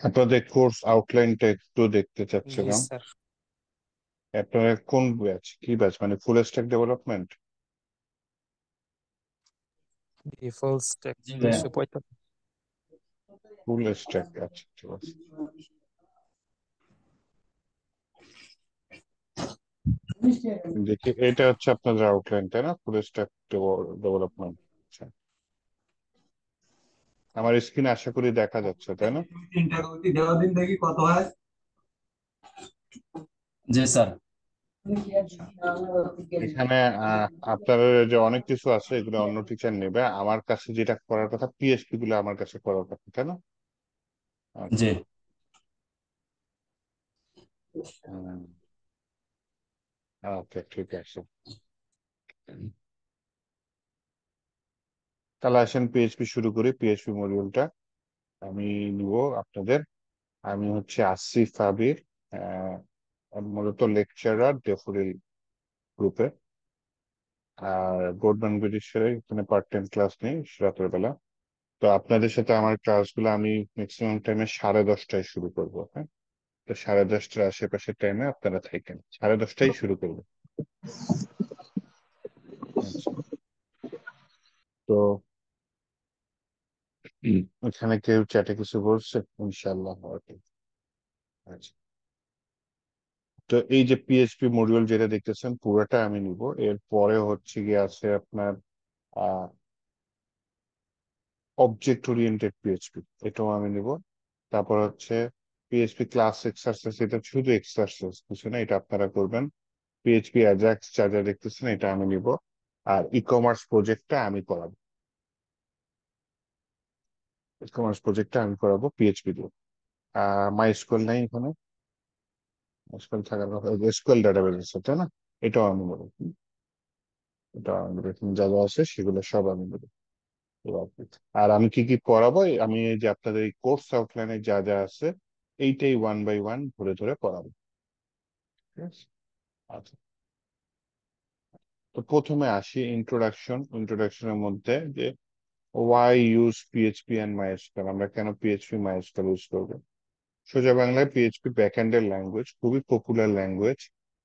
আপনাদের কোর্স আউটলাইনটা একটু দেখতে জি চাচ্ছিলাম। স্যার। আপনারা কোন ব্যাচ, কি ব্যাচ, মানে full stack development? Full stack জি ভাইয়া। 245। ফুল স্ট্যাক, আচ্ছা ঠিক আছে। দেখি, এটা হচ্ছে আপনাদের আউটলাইন তাই না, ফুল স্ট্যাক ডেভেলপমেন্ট। আচ্ছা, আমার স্ক্রিনে আশা করি দেখা যাচ্ছে তাই না? তিনটা রুটি দেওয়া দিন দেখি কত হয়। জি স্যার। আচ্ছা, এখানে আপনার যে অনেক কিছু আছে এগুলো অন্য টিচার নেবে, আমার কাছে যেটা করার কথা পিএইচপি গুলো আমার কাছে করার কথা তাই না? জি। আচ্ছা। ওকে, ঠিক আছে। তাহলে আসেন পিএইচপি শুরু করি, পিএইচপি মডিউলটা আমি নিব আপনাদের। আমি হচ্ছে আসিফ আবির, মূলত লেকচারার ডেফোডিল গ্রুপে। আর গোল্ডম্যান ব্রিটিশের এখানে পার্ট টাইম ক্লাস নেই রাতের বেলা। তো আপনাদের সাথে আমার ক্লাসগুলো আমি ম্যাক্সিমাম টাইমে 10:30টায় শুরু করবো, হ্যাঁ? তো 10:30টার আশেপাশের টাইমে আপনারা থাকেন, 10:30টায় শুরু করবো। আচ্ছা। তো এখানে কেউ চ্যাটে কিছু বলছে? ইনশাল্লাহ। ওকে। আচ্ছা, তো এই যে পিএইচপি মডিউল যেটা দেখতেছেন পুরোটা আমি নিব। এর পরে হচ্ছে গিয়ে আছে আপনার অবজেক্ট ওরিয়েন্টেড পিএইচপি, এটাও আমি নিব। তারপর হচ্ছে পিএইচপি ক্লাস এক্সারসাইজ, এটা শুধু এক্সারসাইজ কিছু না, এটা আপনারা করবেন। পিএইচপি অ্যাজাক্স যা যা দেখতেছেন এটা আমি নিব। আর ই কমার্স প্রজেক্টটা আমি করাবো, ই কমার্স প্রজেক্টটা আমি করাবো পিএইচপি দিয়ে। মাই স্কুল নাই এখানে, স্কুল থাকার কথা, স্কুল ডাটাবেস আছে তাই না? এটাও আমি বলবো, এটা আমি বলবো। এখানে যা যা আছে সেগুলো সব আমি বলবো। আর আমি কি কি পড়াবো, আমি এই যে আপনাদের এই কোর্স আউটলাইনে যা যা আছে এইটাই ওয়ান বাই ওয়ান ধরে ধরে পড়াবো। ঠিক আছে? আচ্ছা, তো প্রথমে আসি ইন্ট্রোডাকশনের মধ্যে যে why use PHP and MySQL, আমরা কেন পিএইচপি মাইস্কুয়েল ইউজ করবো। সোজা বাংলায় পিএইচপি ব্যাকএন্ডের ল্যাঙ্গুয়েজ, খুবই পপুলার ল্যাঙ্গুয়েজ।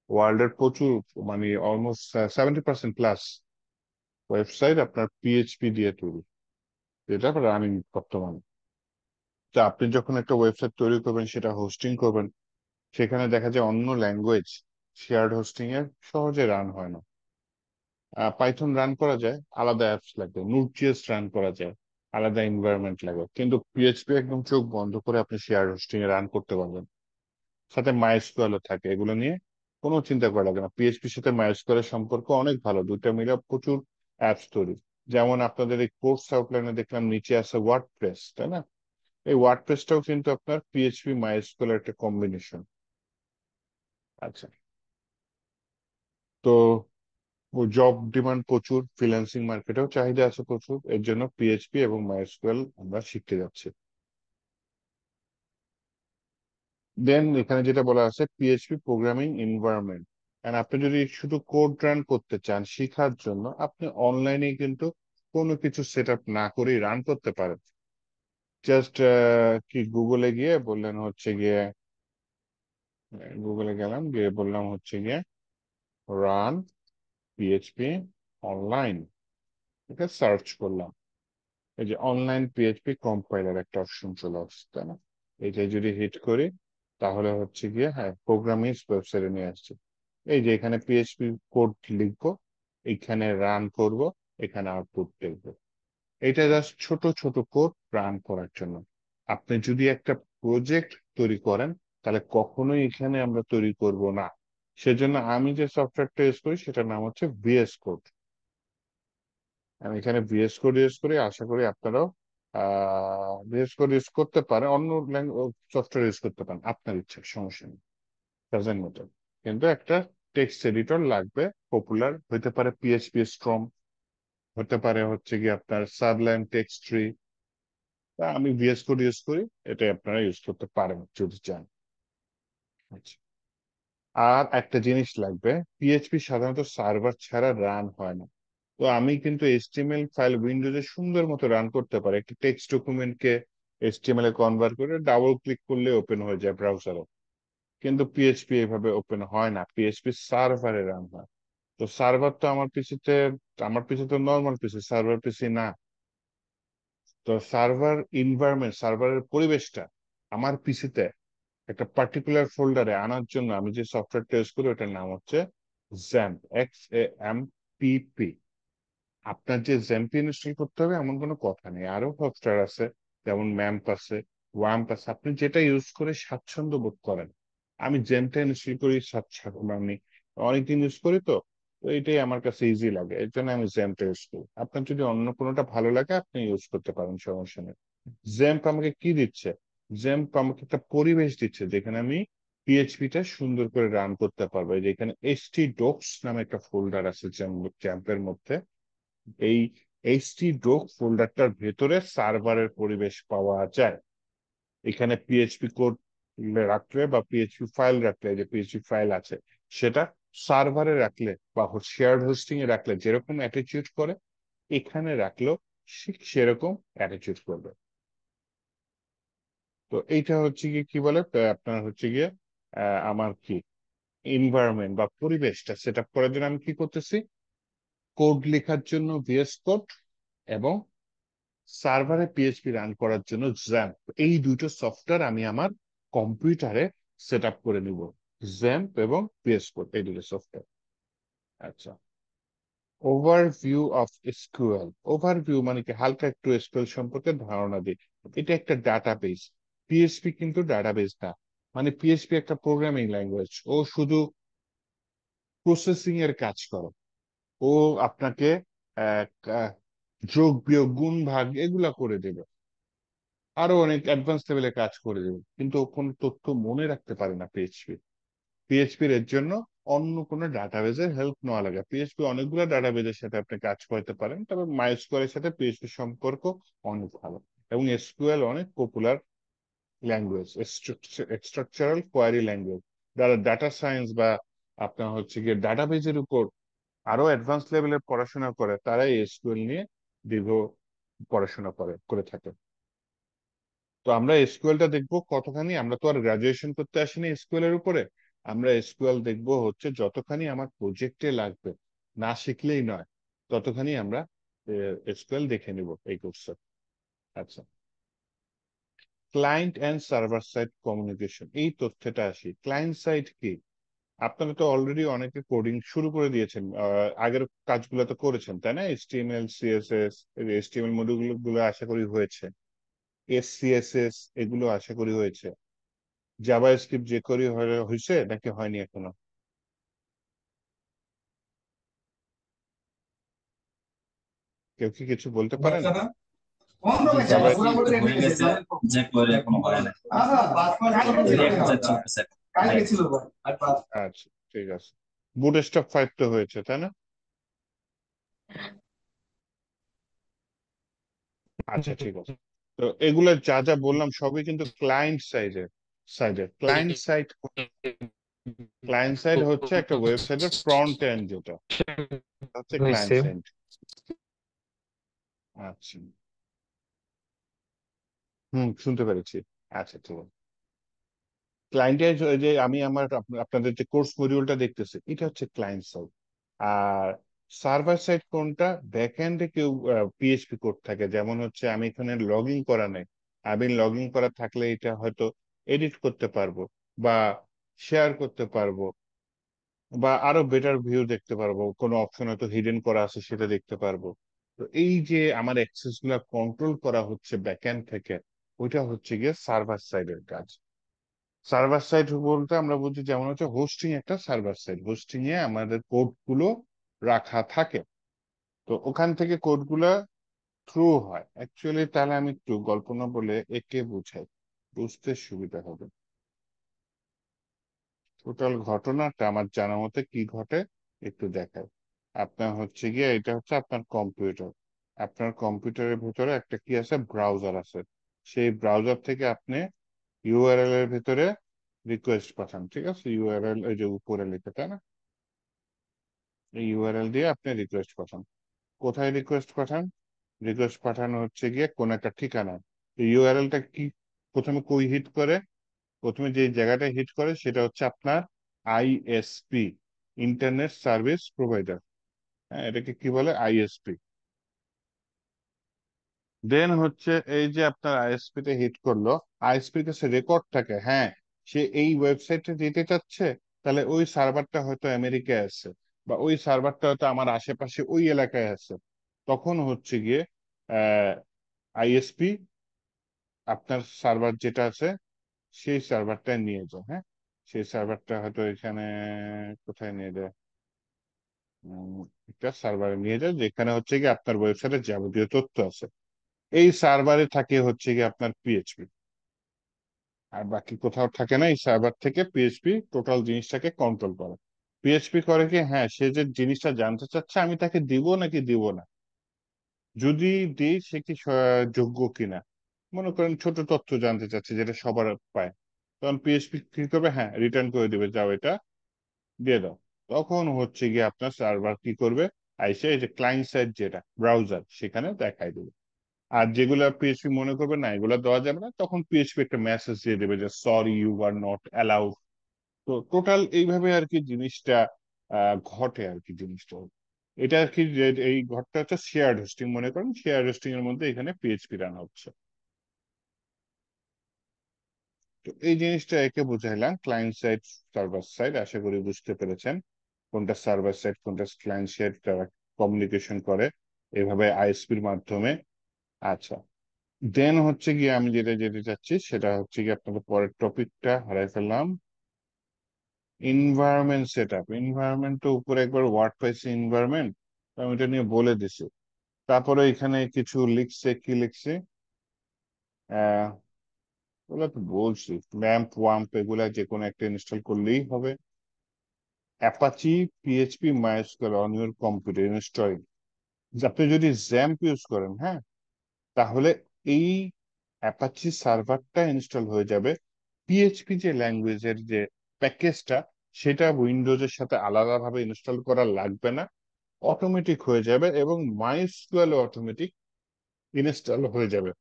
ওয়ার্ল্ড এর প্রচুর, মানে অলমোস্ট 70% প্লাস ওয়েবসাইট আপনার পিএইচপি দিয়ে তৈরি, যেটা রানিং বর্তমানে। তো আপনি যখন একটা ওয়েবসাইট তৈরি করবেন, সেটা হোস্টিং করবেন, সেখানে দেখা যায় অন্য ল্যাঙ্গুয়েজ শেয়ার্ড হোস্টিং এ সহজে রান হয় না। পাইথন রান করা যায়, আলাদা অ্যাপস লাগে। নুড.জেএস রান করা যায়, আলাদা এনভায়রনমেন্ট লাগে। কিন্তু পিএইচপি একদম চোখ বন্ধ করে আপনি শেয়ার হোস্টিং এ রান করতে পারবেন। সাথে মাইস্কুয়েলও থাকে, এগুলো নিয়ে কোনো চিন্তা করা লাগে না। পিএইচপির সাথে মাইস্কুয়েলের সম্পর্ক অনেক ভালো, দুইটা মিলে প্রচুর অ্যাপস তৈরি। যেমন আপনাদের এই কোর্স আউটলাইনে দেখলাম নিচে আছে ওয়ার্ডপ্রেস তাই না? এই ওয়ার্ডপ্রেসটাও কিন্তু আপনার পিএইচপি মাইস্কুয়েলের একটা কম্বিনেশন। আচ্ছা, তো জব ডিমান্ড প্রচুর, ফ্রিল্যান্সিং মার্কেটেও চাহিদা আছে প্রচুর, এর জন্য পিএইচপি এবং মাইস্কুয়েল আমরা শিখতে যাচ্ছি। দেন এখানে যেটা বলা আছে পিএইচপি প্রোগ্রামিং এনভায়রনমেন্ট, এন্ড আপনি যদি শুধু কোড রান করতে চান শেখার জন্য, আপনি অনলাইনে কিন্তু কোনো কিছু সেট আপ না করেই রান করতে পারেন। জাস্ট কি গুগলে গিয়ে বললেন হচ্ছে গিয়ে, গুগলে গেলাম, গিয়ে বললাম হচ্ছে গিয়ে রান পিএইচপি অনলাইন, ঠিক আছে, সার্চ করলাম। এই যে অনলাইন পিএইচপি কম্পাইলার একটা অপশন চলে আসছে তাই না? এইটাই যদি হিট করি তাহলে হচ্ছে গিয়ে, হ্যাঁ, প্রোগ্রামিং ওয়েবসাইটে নিয়ে আসছে। এই যে এখানে পিএইচপি কোড লিখবো, এখানে রান করব, এখানে আউটপুট দেখবো। এটা জাস্ট ছোট ছোট কোড রান করার জন্য। আপনি যদি একটা প্রজেক্ট তৈরি করেন তাহলে কখনোই এখানে আমরা তৈরি করব না। সেজন্য আমি যে সফটওয়্যারটা ইউজ করি সেটার নাম হচ্ছে ভিএস কোড। আমি এখানে ভিএস কোড ইউজ করি, আশা করি আপনারাও ভিএস কোড ইউজ করতে পারেন, অন্য সফটওয়্যার ইউজ করতে পারেন, আপনার ইচ্ছা, সমস্যা নেই। Doesn't matter. কিন্তু একটা টেক্সট এডিটর লাগবে, পপুলার হইতে পারে পিএইচপি স্ট্রম, হতে পারে হচ্ছে কি আপনার সাবলাইম টেক্সট ট্রি। আমি ভিএস কোড ইউজ করি, এটা আপনারা ইউজ করতে পারেন যদি চান। আচ্ছা, আর একটা জিনিস লাগবে, পিএইচপি সাধারণত সার্ভার ছাড়া রান হয় না। তো আমি কিন্তু এইচটিএমএল ফাইল উইন্ডোজে সুন্দর মতো রান করতে পারি একটা টেক্সট ডকুমেন্টকে। HTML এ কনভার্ট করে ডাবল ক্লিক করলে ওপেন হয়ে যায় ব্রাউজারে। কিন্তু পিএইচপি এভাবে ওপেন হয় না, পিএইচপি সার্ভারে রান হয়। তো সার্ভার তো আমার পিসি তো নর্মাল পিসি, সার্ভার পিসি না। তো সার্ভার ইনভায়রনমেন্ট, সার্ভারের পরিবেশটা আমার পিসিতে একটা পার্টিকুলার ফোল্ডারে আনার জন্য আমি যে সফটওয়্যারটা ইউজ করি ওটার নাম হচ্ছে জ্যাম্প, XAMPP। আপনার যে জ্যাম্প ইনস্টল করতে হবে এমন কোনো কথা নেই, আরো সফটওয়্যার আছে, যেমন ম্যাম্প আছে, ওয়াম্প আছে, আপনি যেটা ইউজ করে স্বাচ্ছন্দ্য বোধ করেন। আমি জ্যাম্পটা ইনস্টল করি মানে অনেকদিন ইউজ করি, তো তো এটাই আমার কাছে ইজি লাগে, এর জন্য আমি জ্যাম্পটা ইউজ করি। আপনার যদি অন্য কোনোটা ভালো লাগে আপনি ইউজ করতে পারেন, সমস্যা নেই। জ্যাম্প আমাকে কি দিচ্ছে? জ্যাম্প আমাকে একটা পরিবেশ দিচ্ছে যেখানে আমি পিএইচপিটা সুন্দর করে রান করতে পারবো। এই যে এখানে htdocs নামে একটা ফোল্ডার আছে জ্যাম্পের মধ্যে। এই htdoc ফোল্ডারটার ভেতরে সার্ভারের পরিবেশ পাওয়া যায়। এখানে পিএইচপি কোড রাখলে বা পিএইচপি ফাইল রাখলে, যে পিএইচপি ফাইল আছে সেটা সার্ভারে রাখলে বা শেয়ার্ড হোস্টিং এ রাখলে যেরকম অ্যাটিটিউড করে, এখানে রাখলেও ঠিক সেরকম অ্যাটিটিউড করবে। তো এইটা হচ্ছে গিয়ে কি বলে, আপনার হচ্ছে গিয়ে আমার কি এনভায়রনমেন্ট বা পরিবেশটা সেট আপ করার জন্য আমি কি করতেছি, কোড লেখার জন্য ভিএস কোড এবং সার্ভারে পিএইচপি রান করার জন্য জ্যাম্প, এই দুটো সফটওয়্যার আমি আমার কম্পিউটারে সেট আপ করে নিব। জ্যাম্প এবং পিএস কোড, এই দুটো সফটওয়্যার। আচ্ছা, ওভারভিউ অফ এসকিউএল। ওভারভিউ মানে কি, হালকা একটু এসকিউএল সম্পর্কে ধারণা দিই। এটা একটা ডাটাবেস, পিএইচপি কিন্তু ডাটাবেস না। মানে পিএইচপি একটা প্রোগ্রামিং ল্যাঙ্গুয়েজ, ও শুধু প্রসেসিং এর কাজ করে। ও আপনাকে আহ, আহ, যোগ বিয়োগ গুণ ভাগ এগুলা করে দেবে, আরো অনেক অ্যাডভান্স লেভেলে কাজ করে দেবে, কিন্তু ও কোনো তথ্য মনে রাখতে পারে না পিএইচপি। পিএইচপির এর জন্য অন্য কোনো ডাটাবেজের হেল্প নেওয়া লাগে। পিএইচপি অনেকগুলো ডাটাবেজের সাথে আপনি কাজ করতে পারেন, তবে মাইস্কুয়েলের সাথে পিএইচপি সম্পর্ক অনেক ভালো। এবং এসকিউএল অনেক popular language, structural query language. যারা ডাটা সায়েন্স বা আপনার হচ্ছে গিয়ে ডাটাবেজের উপর আরো অ্যাডভান্স লেভেলের পড়াশোনা করে, তারাই এসকিউএল নিয়ে দীর্ঘ পড়াশোনা করে থাকে। তো আমরা এসকিউএলটা দেখবো কতখানি, আমরা তো আর গ্রাজুয়েশন করতে আসিনি এসকিউএল এর উপরে। আমরা এসকিউএল দেখবো হচ্ছে যতখানি আমার প্রজেক্টে লাগবে, না শিখলেই নয়, ততখানি আমরা এসকিউএল দেখে নিব এই কোর্সে। আচ্ছা, client and server side communication, এই তথ্যটা আসি। ক্লায়েন্ট সাইড কি? আপনারা তো অলরেডি অনেকে কোডিং শুরু করে দিয়েছেন, আগের কাজগুলো তো করেছেন তাই না? এইচটিএমএল, সিএসএস, এইচটিএমএল মডিউল গুলো আশা করি হয়েছে, এসসিএসএস এগুলো আশা করি হয়েছে, জাভাস্ক্রিপ্ট যে করি হয়েছে নাকি হয়নি এখনো? কেউ কি কিছু বলতে পারেন? জি জাভাস্ক্রিপ্ট জাভাস্ক্রিপ্ট হয়ে গেছে, যে করে এখনো হয় না, রিঅ্যাক্ট যা চলতেছে এখন। আচ্ছা, ঠিক আছে। বুটস্ট্র্যাপ 5 তো হয়েছে তাই না? আচ্ছা, ঠিক আছে। তো এগুলো যা যা বললাম সবই কিন্তু ক্লায়েন্ট সাইডের ক্লায়েন্ট সাইড হচ্ছে একটা ওয়েবসাইটের ফ্রন্ট এন্ড, যেটা হচ্ছে ক্লায়েন্ট হয়েছে। সাইড। আচ্ছা, শুনতে পেরেছি। আচ্ছা, ঠিক আছে। ক্লায়েন্টের যে আমি আপনাদের যে কোর্স মডিউলটা দেখতেছি, এটা হচ্ছে ক্লায়েন্ট সাইড। আর সার্ভার সাইড কোনটা? ব্যাক এন্ডে কেউ পিএইচপি কোড থাকে, যেমন হচ্ছে আমি এখানে লগ ইন করা নেই, আমি লগ ইন করা থাকলে এটা হয়তো এডিট করতে পারবো বা শেয়ার করতে পারবো বা আরো বেটার ভিউ দেখতে পারবো, কোনো অপশন হয়তো হিডেন করা আছে সেটা দেখতে পারবো। তো এই যে আমার অ্যাক্সেস গুলা কন্ট্রোল করা হচ্ছে ব্যাক এন্ড থেকে, ওইটা হচ্ছে গিয়ে সার্ভার সাইডের কাজ। সার্ভার সাইড বলতে আমরা বুঝি যেমন হচ্ছে হোস্টিং, একটা সার্ভার সাইড, হোস্টিং এ আমাদের কোড গুলো রাখা থাকে। তো ওখান থেকে কোড গুলা থ্রু হয় অ্যাকচুয়ালি। তাহলে আমি একটু গল্প না বলে একে বুঝাই, বুঝতে সুবিধা হবে। টোটাল ঘটনাটা আমার জানা মতে কি ঘটে একটু দেখায়। আপনার হচ্ছে গিয়ে, এটা হচ্ছে আপনার কম্পিউটার, আপনার কম্পিউটারের ভিতরে একটা কি আছে, ব্রাউজার আছে। সেই ব্রাউজার থেকে আপনি ইউআরএল এর ভিতরে রিকোয়েস্ট পাঠান, ঠিক আছে? ইউআরএল এই যে উপরে লিখে, তাই না? এই ইউআরএল দিয়ে আপনি রিকোয়েস্ট পাঠান। কোথায় রিকোয়েস্ট পাঠান? রিকোয়েস্ট পাঠানো হচ্ছে গিয়ে কোন একটা ঠিকানায়। ইউআরএলটা কি প্রথমে কই হিট করে? প্রথমে যে জায়গাটা হিট করে সেটা হচ্ছে আপনার আইএসপি, ইন্টারনেট সার্ভিস প্রোভাইডার। হ্যাঁ, এটাকে কি বলে? আইএসপি। দেন হচ্ছে এই যে আপনার আইএসপি তে হিট করলো, আইএসপির কাছে রেকর্ড থাকে, হ্যাঁ সে এই ওয়েবসাইটে যেতে চাচ্ছে, তাহলে ওই সার্ভারটা হয়তো আমেরিকায় আছে, বা ওই সার্ভারটা হয়তো আমার আশেপাশে ওই এলাকায় আছে। তখন হচ্ছে গিয়ে আইএসপি আপনার সার্ভার যেটা আছে সেই সার্ভারটা নিয়ে যায়। হ্যাঁ, সেই সার্ভারটা হয়তো এখানে কোথায় নিয়ে যায়, একটা সার্ভারে নিয়ে যায় যেখানে হচ্ছে গিয়ে আপনার ওয়েবসাইটের যাবতীয় তথ্য আছে। এই সার্ভারে থাকে হচ্ছে গিয়ে আপনার পিএইচপি, আর বাকি কোথাও থাকে না। এই সার্ভার থেকে পিএইচপি টোটাল জিনিসটাকে কন্ট্রোল করে। পিএইচপি করে কি, হ্যাঁ সে যে জিনিসটা জানতে চাচ্ছে আমি তাকে দিব নাকি দিব না, যদি দিই সে কি যোগ্য কিনা। মনে করেন ছোট তথ্য জানতে চাচ্ছে যেটা সবার পায়, তখন পিএইচপি কি করবে, হ্যাঁ রিটার্ন করে দিবে, যাও এটা দিয়ে দাও। তখন হচ্ছে গিয়ে আপনার সার্ভার কি করবে, আইসে এই যে ক্লায়েন্ট সাইড যেটা ব্রাউজার সেখানে দেখাই দেবে। আর যেগুলা পিএইচপি মনে করবে না এগুলা দেওয়া যাবে না, তখন পিএইচপি একটা মেসেজ দিয়ে দেবে যে sorry you are not allowed. তো টোটাল এইভাবে আর কি জিনিসটা ঘটে আর কি জিনিসটা। এটা আর কি যে এই ঘরটা হচ্ছে শেয়ার্ড হোস্টিং, মনে করেন শেয়ার্ড হোস্টিং এর মধ্যে এখানে পিএইচপি রান হচ্ছে। তো এই জিনিসটা একে বুঝাইলাম ক্লায়েন্ট সাইড সার্ভার সাইড, আশা করি বুঝতে পেরেছেন কোনটা সার্ভার সাইড কোনটা ক্লায়েন্ট সাইড, তারা কমিউনিকেশন করে এভাবে আইএসপির মাধ্যমে। আচ্ছা, দেন হচ্ছে গিয়ে আমি যেটা যেতে চাচ্ছি সেটা হচ্ছে গিয়ে আপনাদের পরের টপিকটা হারাই ফেললাম, এনভায়রনমেন্ট সেট আপ। এনভায়রনমেন্ট তো উপরে একবার ওয়ার্ড পাইছি এনভায়রনমেন্ট, আমি এটা নিয়ে বলে দিছি। তারপরে এখানে কিছু লিখছে, কি লিখছে, আহ ওগুলো তো বলছি, ল্যাম্প ওয়াম্প এগুলা যে কোনো একটা ইনস্টল করলেই হবে। Apache PHP MySQL on your computer installing. আপনি যদি জ্যাম্প ইউজ করেন, হ্যাঁ, তাহলে এই অ্যাপাচি সার্ভারটা ইনস্টল হয়ে যাবে। পিএইচপি যে ল্যাঙ্গুয়েজের যে প্যাকেজটা সেটা উইন্ডোজের সাথে আলাদাভাবে ইনস্টল করা লাগবে না, অটোমেটিক হয়ে যাবে, এবং মাইস্কুয়েল অটোমেটিক ইনস্টল হয়ে যাবে।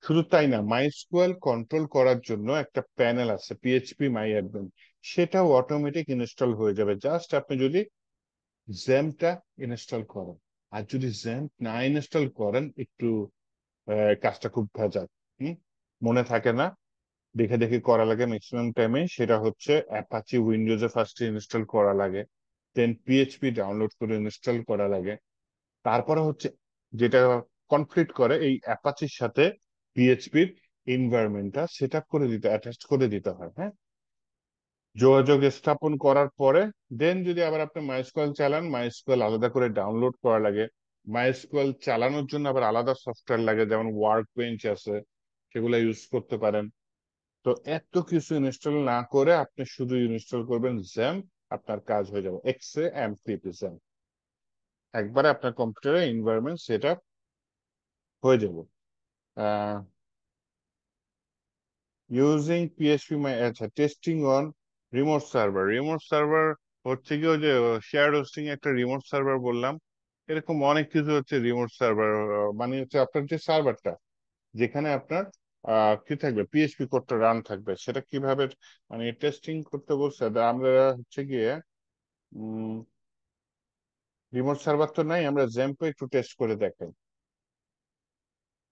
শুধু তাই না, মাইস্কুয়েল কন্ট্রোল করার জন্য একটা প্যানেল আছে পিএইচপি মাই অ্যাডমিন, সেটাও অটোমেটিক ইনস্টল হয়ে যাবে, জাস্ট আপনি যদি জ্যাম্পটা ইনস্টল করেন। আর যদি জ্যাম্প না ইনস্টল করেন একটু কাজটা খুব ভেজাল, হম, মনে থাকে না, দেখে দেখে করা লাগে ম্যাক্সিমাম টাইমে। সেটা হচ্ছে অ্যাপাচি উইন্ডোজে ফার্স্টে ইনস্টল করা লাগে, দেন পিএইচপি ডাউনলোড করে ইনস্টল করা লাগে, তারপরে হচ্ছে যেটা কনফ্লিক্ট করে এই অ্যাপাচির সাথে পিএইচপির এনভায়রনমেন্টটা সেট আপ করে দিতে, অ্যাটাচ করে দিতে হয়। হ্যাঁ, যোগাযোগ স্থাপন করার পরে দেন যদি আবার আপনি মাইস্কুয়েল চালান, মাইস্কুয়েল আলাদা করে ডাউনলোড করা লাগে। মাইস্কুয়েল চালানোর জন্য আবার আলাদা সফটওয়্যার লাগে, যেমন ওয়ার্ক বেঞ্চ আছে, সেগুলো ইউজ করতে পারেন। তো এত কিছু ইনস্টল না করে আপনি শুধু ইনস্টল করবেন জ্যাম্প, আপনার কাজ হয়ে যাবে। এক্সে এমপিপি জ্যাম্প, একবারে আপনার কম্পিউটারে এনভায়রনমেন্ট সেট আপ হয়ে যাবে। ইউজিং পিএইচপি মাই, আচ্ছা, testing on remote server. Remote server হচ্ছে কি ওই যে শেয়ার হোস্টিং একটা রিমোট সার্ভার বললাম, এরকম অনেক কিছু হচ্ছে রিমোট সার্ভার। মানে হচ্ছে আপনার যে সার্ভারটা যেখানে আপনার কি থাকবে, পিএইচপি কোডটা রান থাকবে, সেটা কিভাবে মানে টেস্টিং করতে বলছে। আমরা হচ্ছে গিয়ে রিমোট সার্ভার তো নাই, আমরা জ্যাম্পে একটু টেস্ট করে দেখাই।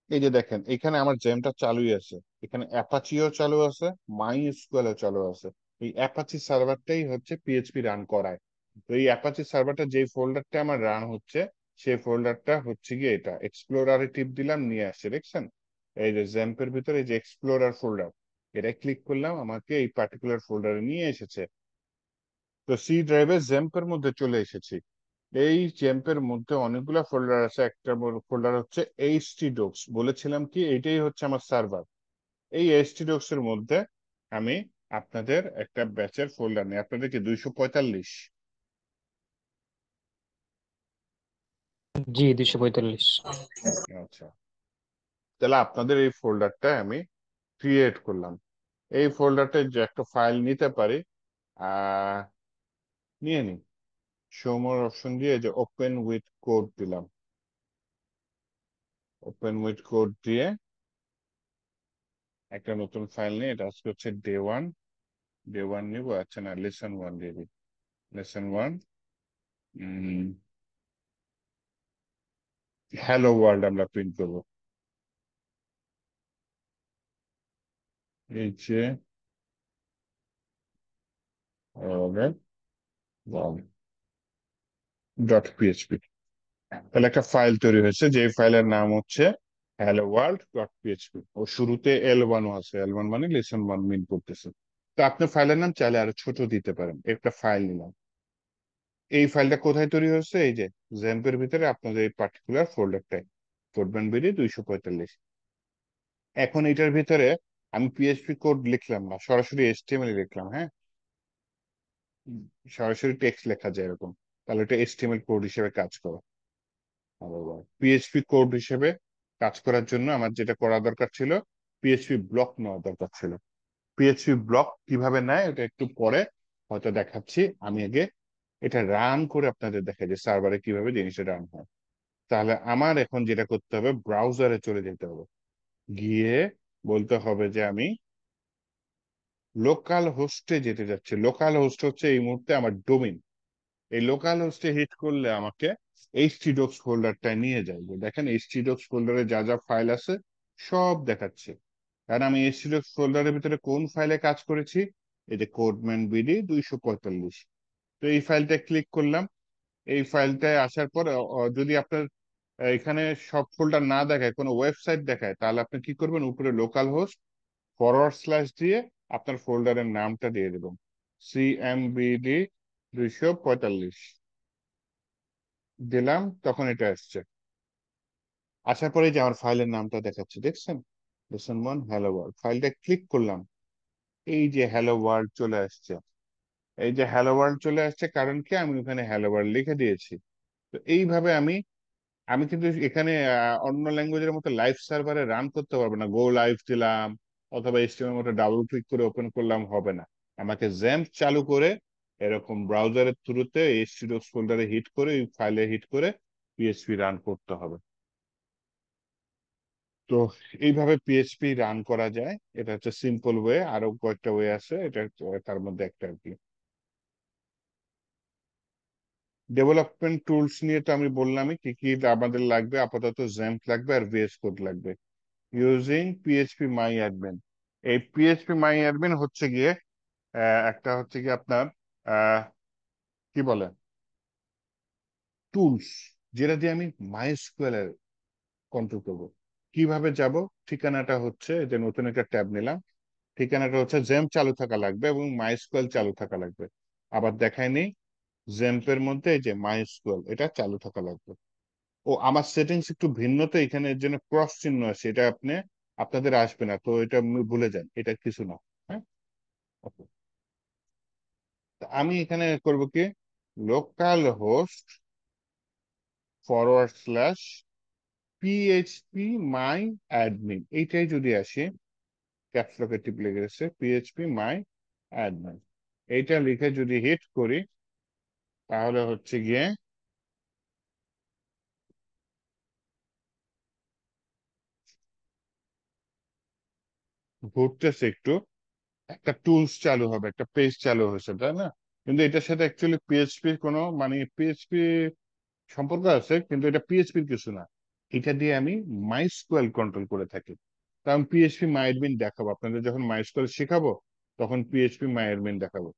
এই যে দেখেন এখানে আমার জ্যামটা চালুই আছে, এখানে অ্যাপাচিও চালু আছে, মাই স্কুয়েলও চালু আছে। এই অ্যাপাচি সার্ভারটাই হচ্ছে পিএইচপি রান করায়। তো এই অ্যাপাচি সার্ভারটা যে ফোল্ডারটা আমার রান হচ্ছে, সেই ফোল্ডারটা হচ্ছে গিয়ে এটা, এক্সপ্লোরারে টিপ দিলাম নিয়ে আসছে, দেখছেন এই যে জ্যাম্পের ভিতরে এই যে এক্সপ্লোরার ফোল্ডার, এটা ক্লিক করলাম আমাকে এই পার্টিকুলার ফোল্ডারে নিয়ে এসেছে। তো সি ড্রাইভে জ্যাম্পের মধ্যে চলে এসেছি। এই জ্যাম্পের মধ্যে অনেকগুলো ফোল্ডার আছে, একটা ফোল্ডার হচ্ছে এইচটি ডক্স, বলেছিলাম কি এটাই হচ্ছে আমার সার্ভার। এই এইচটি ডক্স এর মধ্যে আমি আপনাদের একটা ব্যাচের ফোল্ডার নেই, আপনাদের কি 245? জি 245। আচ্ছা, তাহলে আপনাদের এই ফোল্ডারটা আমি ক্রিয়েট করলাম। এই ফোল্ডারটা যে একটা ফাইল নিতে পারি, আহ নিয়ে নিই, শো মোর অপশন দিয়ে যে ওপেন উইথ কোড দিলাম, ওপেন উইথ কোড দিয়ে একটা নতুন ফাইল নিয়ে, এটা আজকে হচ্ছে ডে ওয়ান নিবো। আচ্ছা না, লেসন 1 দিয়ে দিই। লেসন 1 হ্যালো ওয়ার্ল্ড আমরা প্রিন্ট করবো। এই যে .php, তাহলে একটা ফাইল তৈরি হয়েছে, যে ফাইলের নাম হচ্ছে hello world .php। ও শুরুতে L1 আছে, L1 মানে লেসন 1 মিন করতেছে। তো আপনি ফাইলের নাম চাইলে আরো ছোট দিতে পারেন। একটা ফাইল নিলাম, এই ফাইলটা কোথায় তৈরি হচ্ছে? এই যে জ্যাম্পের ভিতরে আপনাদের এই পার্টিকুলার ফোল্ডারটায়, কোডম্যান বিডি 245। এখন এটার ভিতরে আমি পিএইচপি কোড লিখলাম না, সরাসরি এইচটিএমএল লিখলাম। হ্যাঁ, সরাসরি টেক্সট লেখা যায় এরকম, তাহলে এটা এইচটিএমএল কোড হিসেবে কাজ করে। পিএইচপি কোড হিসেবে কাজ করার জন্য আমার যেটা করা দরকার ছিল, পিএইচপি ব্লক নেওয়া দরকার ছিল। পিএইচপি ব্লক কিভাবে নেয় এটা একটু পরে হয়তো দেখাচ্ছি। আমি আগে এটা রান করে আপনাদের দেখাই যে সার্ভারে কিভাবে জিনিসটা রান হয়। তাহলে আমার এখন যেটা করতে হবে, ব্রাউজারে চলে যেতে হবে, গিয়ে বলতে হবে যে আমি লোকাল হোস্টে যেতে যাচ্ছি। লোকাল হোস্ট হচ্ছে এই মুহূর্তে আমার ডোমেইন। এই লোকাল হোস্টে হিট করলে আমাকে এইচটিডক্স ফোল্ডারটায় নিয়ে যায়। যে দেখেন এইচটিডক্স ফোল্ডারে যা যা ফাইল আছে সব দেখাচ্ছে। কারণ আমি এইচটিডক্স ফোল্ডারের ভিতরে কোন ফাইলে কাজ করেছি, এই যে কোডম্যান বিডি 245। তো এই ফাইলটা ক্লিক করলাম। এই ফাইলটায় আসার পর যদি আপনার এখানে সব ফোল্ডার না দেখায়, কোনো ওয়েবসাইট দেখায়, তাহলে আপনি কি করবেন, উপরে লোকাল হোস্ট ফরওয়ার্ড / দিয়ে আপনার ফোল্ডারের নামটা দিয়ে দেবেন, CMBD 245 দিলাম। তখন এটা আসছে, আসার পরে যে আমার ফাইলের নামটা দেখাচ্ছে, দেখছেন, লেসন 1 হ্যালো ওয়ার্ল্ড। ফাইলটা ক্লিক করলাম, এই যে হ্যালো ওয়ার্ল্ড চলে আসছে। এই যে হ্যালো ওয়ার্ল্ড চলে আসছে, কারণ কি আমি ওখানে হ্যালো ওয়ার্ল্ড লিখে দিয়েছি। তো এইভাবে আমি আমি কিন্তু এখানে অন্য ল্যাঙ্গুয়েজের মতো লাইভ সার্ভারে রান করতে পারবো না। গো লাইভ দিলাম অথবা এইচটিএমএল মতো ডাবল ক্লিক করে ওপেন করলাম, হবে না। আমাকে জ্যাম্প চালু করে এরকম ব্রাউজারের থ্রুতে এইচটিডক্স ফোল্ডারে হিট করে, এই ফাইলে হিট করে পিএইচপি রান করতে হবে। তো এইভাবে পিএইচপি রান করা যায়। এটা হচ্ছে সিম্পল ওয়ে, আরো কয়েকটা ওয়ে আছে, এটা তার মধ্যে একটা আর কি। ডেভেলপমেন্ট টুলস নিয়ে তো আমি বললামই কি কি আমাদের লাগবে। আপাতত জ্যাম্প লাগবে আর ভিএস কোড লাগবে। ইউজিং পিএইচপি মাই অ্যাডমিন। এই পিএইচপি মাই অ্যাডমিন হচ্ছে গিয়ে একটা হচ্ছে গিয়ে আপনার আহ, কি বলে, টুলস, যেটা দিয়ে আমি মাইস্কুয়েল এর কন্ট্রোল করবো। কিভাবে যাব? ঠিকানাটা হচ্ছে যে নতুন একটা ট্যাব নিলাম, ঠিকানাটা হচ্ছে জেম্প চালু থাকা লাগবে এবং মাইস্কুয়েল চালু থাকা লাগবে। আবার দেখায়নি, জেম্পের মধ্যে এই যে মাইস্কুয়েল এটা চালু থাকা লাগবে। ও আমার সেটিংস একটু ভিন্ন, তো এখানে এর জন্য ক্রস চিহ্ন আছে, এটা আপনাদের আসবে না, তো এটা ভুলে যান, এটা কিছু না। হ্যাঁ, okay। তা আমি এখানে করব কি, লোকাল হোস্ট ফরওয়ার্ড / PHP মাই অ্যাডমিন, এইটাই যদি আসে, ক্যাপসলকে টিপে গেছে PHP মাই অ্যাডমিন, এইটা লিখে যদি হিট করি, তাহলে হচ্ছে গিয়ে ঘুরতেছে একটু, একটা টুলস চালু হবে, একটা পেজ চালু হয়েছে, তাই না? কিন্তু এটার সাথে অ্যাকচুয়ালি পিএইচপি কোনো মানে পিএইচপি সম্পর্ক আছে, কিন্তু এটা পিএইচপির কিছু না। এটা দিয়ে আমি মাইস্কুয়েল কন্ট্রোল করে থাকি। তা আমি পিএইচপি মাই অ্যাডমিন দেখাবো আপনাদের, যখন মাইস্কুয়েল শেখাবো তখন পিএইচপি মাই অ্যাডমিন দেখাবো।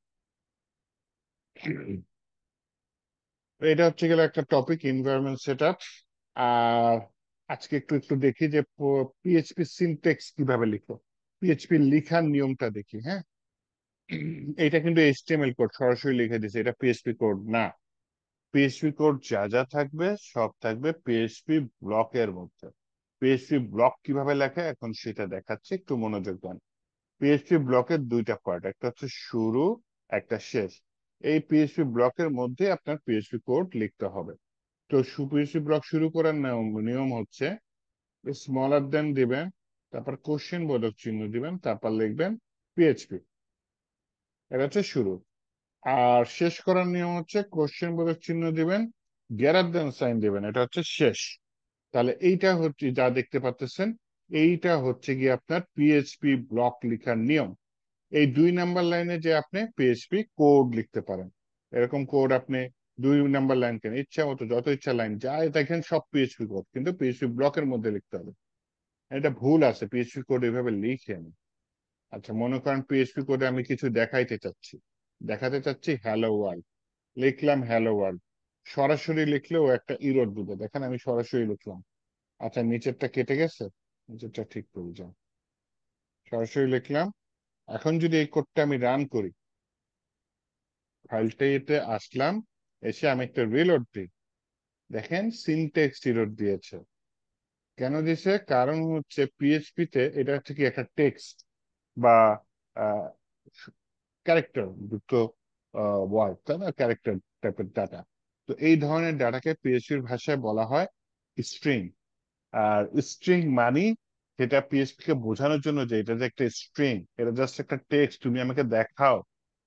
তো এটা হচ্ছে গেলে একটা টপিক, এনভায়রনমেন্ট সেটআপ। আর আজকে একটু একটু দেখি যে পিএইচপি সিনট্যাক্স কিভাবে লিখো, পিএইচপি লিখার নিয়মটা দেখি। হ্যাঁ, এটা কিন্তু এইচটিএমএল কোড সরাসরি লিখে দিছে, এটা পিএইচপি কোড না। পিএইচপি কোড যা যা থাকবে সব থাকবে পিএইচপি ব্লকের মধ্যে। পিএইচপি ব্লক কিভাবে লেখে এখন সেটা দেখাচ্ছে, একটু মনোযোগ দেন। পিএইচপি ব্লকের দুইটা পার্ট, একটা হচ্ছে শুরু, একটা শেষ। এই পিএইচপি ব্লকের মধ্যে আপনার পিএইচপি কোড লিখতে হবে। তো পিএইচপি ব্লক শুরু করার নিয়ম নিয়ম হচ্ছে, স্মলার দেন দিবেন, তারপর কোশ্চেন বোধক চিহ্ন দিবেন, তারপর লিখবেন পিএইচপি, এটা হচ্ছে শুরু। আর শেষ করার নিয়ম হচ্ছে কোশ্চেন বোধক চিহ্ন দিবেন, গ্রেটার দেন সাইন দিবেন, এটা হচ্ছে শেষ। তাহলে এইটা হচ্ছে যা দেখতে পাচ্ছেন, এইটা হচ্ছে গিয়ে আপনার পিএইচপি ব্লক লেখার নিয়ম। এই 2 নাম্বার লাইনে যে আপনি পিএইচপি কোড লিখতে পারেন, এরকম কোড আপনি 2 নাম্বার লাইন কেন ইচ্ছা মতো যত ইচ্ছা লাইন যাই দেখেন সব পিএইচপি কোড, কিন্তু পিএইচপি ব্লকের মধ্যে লিখতে হবে। এটা ভুল আছে, পিএইচপি কোড এভাবে লিখেন। আচ্ছা, মনে করেন পিএইচপি কোডে আমি কিছু দেখাতে চাচ্ছি হ্যালো ওয়ার্ল্ড, লিখলাম হ্যালো ওয়ার্ল্ড। সরাসরি লিখলেও একটা ইরর দিবে, দেখেন আমি সরাসরি লিখলাম। আচ্ছা, নিচেরটা কেটে গেছে, নিচেরটা ঠিক করে যাও, সরাসরি লিখলাম। এখন যদি এই কোডটা আমি রান করি, ফাইলটাতে আসলাম, এসে আমি একটা রিলোড দিই, দেখেন সিনট্যাক্স ইরর দিয়েছে। কেন দিয়েছে? কারণ হচ্ছে পিএইচপি তে এটা হচ্ছে কি একটা টেক্সট বা ক্যারেক্টার যুক্ত ওয়ার্ড, তাই না, ক্যারেক্টার টাইপের ডাটা। তো এই ধরনের ডাটাকে পিএইচপির ভাষায় বলা হয় স্ট্রিং। আর স্ট্রিং মানে, সেটা পিএইচপি কে বোঝানোর জন্য যে এটা যে একটা স্ট্রিং, এটা জাস্ট একটা টেক্সট, তুমি আমাকে দেখাও।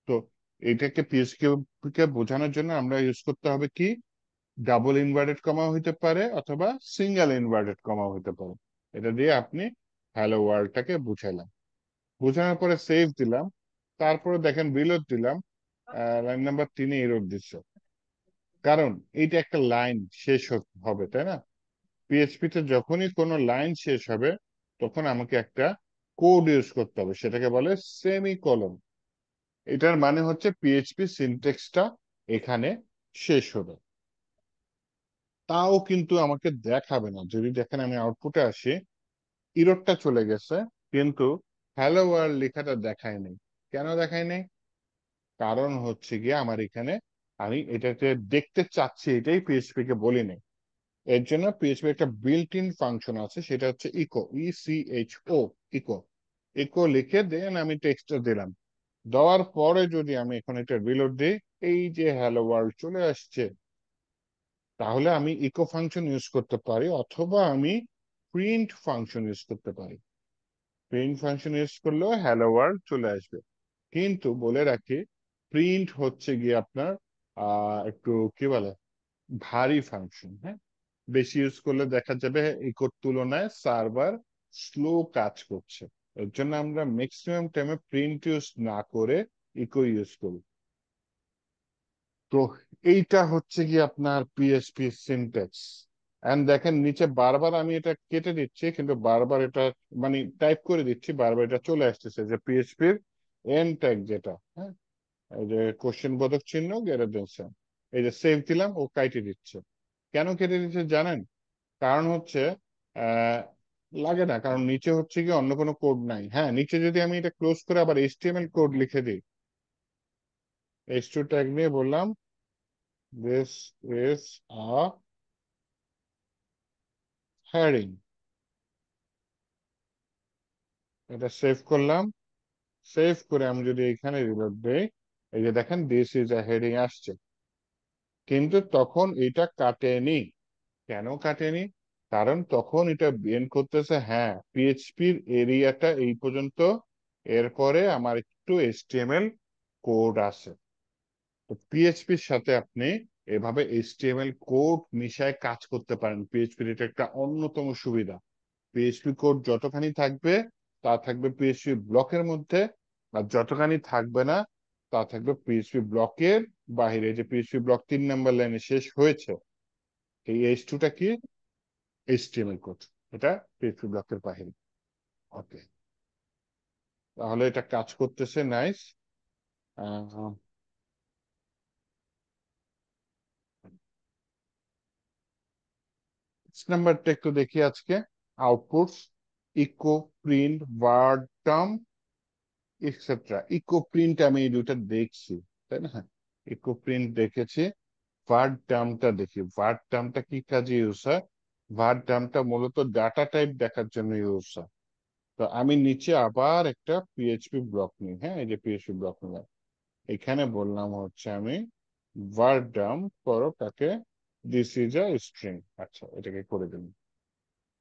তো এটাকে পিএইচপি কে বোঝানোর জন্য আমরা ইউজ করতে হবে কি, ডাবল ইনভার্টেড কমা হইতে পারে অথবা সিঙ্গেল ইনভার্টেড কমা হইতে পারে। এটা দিয়ে আপনি হ্যালো ওয়ার্ল্ডটাকে বুঝাইলাম। বোঝানোর পরে সেভ দিলাম, তারপরে দেখেন রিলোড দিলাম, লাইন নাম্বার 3-এ এরর দিচ্ছে। কারণ এইটা একটা লাইন শেষ হবে, তাই না? পিএইচপি তে যখনই কোনো লাইন শেষ হবে, তখন আমাকে একটা কোড ইউজ করতে হবে, সেটাকে বলে সেমিকোলন। এটার মানে হচ্ছে পিএইচপি সিনট্যাক্সটা এখানে শেষ হবে। তাও কিন্তু আমাকে দেখাবে না, যদি দেখেন আমি আউটপুটে আসি, ইররটা চলে গেছে, কিন্তু হ্যালো ওয়ার্ল্ড লেখাটা দেখায় নেই। কেন দেখায় নেই? কারণ হচ্ছে গিয়ে আমার এখানে আমি এটাকে দেখতে চাচ্ছি, এটাই পিএইচপি কে বলি নাই। এর জন্য পিএইচপি একটা বিল্ট ইন ফাংশন আছে, সেটা হচ্ছে ইকো, ইসিএইচও, ইকো। ইকো লিখে দেন আমি টেক্সটটা দিলাম, দেওয়ার পরে যদি আমি এখন এটা রিলোড দিই, এই যে হ্যালো ওয়ার্ল্ড চলে আসছে। তাহলে আমি ইকো ফাংশন ইউজ করতে পারি, অথবা আমি প্রিন্ট ফাংশন ইউজ করতে পারি। প্রিন্ট ফাংশন ইউজ করলেও হ্যালো ওয়ার্ল্ড চলে আসবে। কিন্তু বলে রাখি, প্রিন্ট হচ্ছে গিয়ে আপনার একটু কি বলে, ভারী ফাংশন। হ্যাঁ, বেশি ইউজ করলে দেখা যাবে ইকোর তুলনায় সার্ভার স্লো কাজ করছে। এর জন্য আমরা ম্যাক্সিমাম টাইমে প্রিন্ট ইউজ না করে ইকো ইউজ করি। তো এইটা হচ্ছে কি আপনার পিএইচপি সিনট্যাক্স। এন্ড দেখেন নিচে বারবার আমি এটা কেটে দিচ্ছি, কিন্তু বারবার এটা মানে টাইপ করে দিচ্ছি, বারবার এটা চলে আসতেছে যে পিএইচপির এন্ড ট্যাগ যেটা, হ্যাঁ, এই যে কোশ্চেন বোধক চিহ্ন গ্রেটার দেন সাইন, এই যে সেভ দিলাম, ও কাইটে দিচ্ছে। কেন কেটে দিচ্ছে জানেন? কারণ হচ্ছে আহ লাগে না, কারণ নিচে হচ্ছে কি অন্য কোনো কোড নাই। হ্যাঁ, নিচে যদি আমি এটা ক্লোজ করে আবার এইচটিএমএল কোড লিখে দিই, h2 ট্যাগ নিয়ে বললাম দিস ইজ আ হেডিং, এটা সেভ করলাম। সেভ করে আমি যদি এখানে রিলোড দেই, এই যে দেখেন দিস ইজ আ হেডিং আসছে, কিন্তু তখন এটা কাটেনি। কেন কাটেনি? কারণ তখন এটা বেন করতেছে, হ্যাঁ, পিএইচপির এরিয়াটা এই পর্যন্ত, এরপরে আমার একটু এইচটিএমএল কোড আছে। তো পিএইচপির সাথে আপনি এভাবে এইচটিএমএল কোড মিশায় কাজ করতে পারেন। পিএইচপির এটা একটা অন্যতম সুবিধা। পিএইচপি কোড যতখানি থাকবে, তা থাকবে পিএইচপি ব্লকের মধ্যে, আর যতখানি থাকবে না, তা থাকবে পিএইচপি ব্লকের বাহিরে। যে পিএইচপি ব্লক 3 নাম্বার লাইনে শেষ হয়েছে, এই H2টা কি, এইচটিএমএল কোড, এটা পিএইচপি ব্লকের বাহিরে। ওকে, তাহলে এটা কাজ করতেছে, নাইস। নাম্বারটা একটু দেখি আজকে। Outputs, echo, print, word term, etcetera. Echo print আমি এই দুইটা দেখছি, তাই না? ইকো প্রিন্ট দেখেছি। ভার্ড টার্মটা দেখি, ভার্ড টার্মটা কি কাজে ইউজ হয়। ভার্ড টার্মটা মূলত ডাটা টাইপ দেখার জন্য ইউজ হয়। তো আমি নিচে আবার একটা পিএইচপি ব্লক নিই, হ্যাঁ, এই যে পিএইচপি ব্লক নিলাম, এখানে বললাম হচ্ছে আমি ভার্ড টার্ম করো তাকে, দিস ইজ আ স্ট্রিং। আচ্ছা, এটাকে করে দিন।